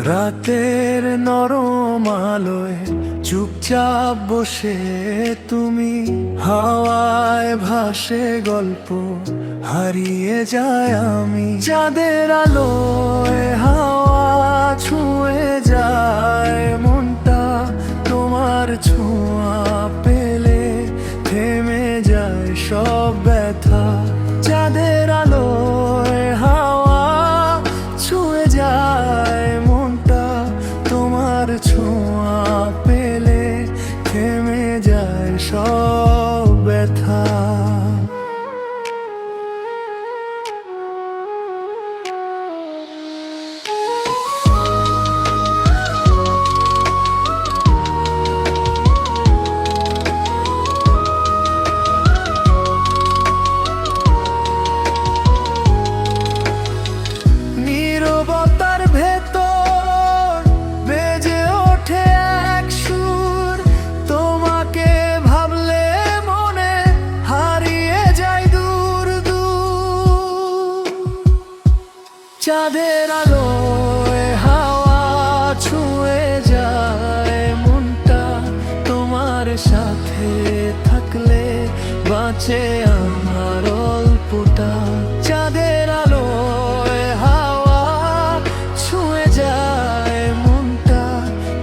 রাতের নরম আলোয় চুপচাপ বসে তুমি, হাওয়ায় ভাসে গল্প, হারিয়ে যায় আমি। চাঁদের আলোয় হাওয়া ছুঁয়ে যায় মনটা, তোমার ছোঁয়া পেলে থেমে যায় সব ব্যথা। চাঁদের আলোয় হাওয়া ছুঁয়ে যায় মনটা, তোমার ছোঁয়া পেলে থেমে যায় সব ব্যথা। নীরবতার ভেতর বেজে ওঠে এক সুর, তোমাকে ভাবলে মনে হারিয়ে যায় দূর দূর। চাঁদের আলোয় হাওয়া ছুঁয়ে যায় মনটা, তোমার সাথে থাকলে বাঁচে আমার অল্পটা। চাঁদের আলোয় হাওয়া ছুঁয়ে যায় মনটা,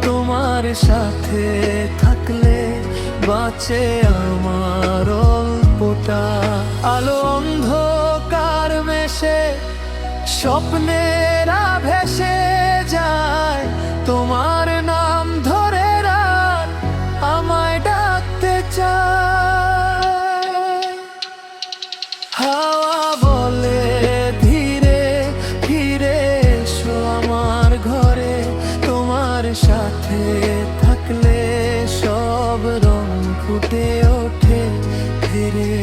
তোমার সাথে থাকলে বাঁচে আমার অল্পটা। আলো অন্ধকার মেশে স্বপ্নেরা ভেসে যায়, তোমার নাম ধরে রাত আমায় ডাকতে চায়। হাওয়া বলে ধীরে ধীরে এসো আমার ঘরে, তোমার সাথে থাকলে সব রং ফুটে ওঠে ফিরে।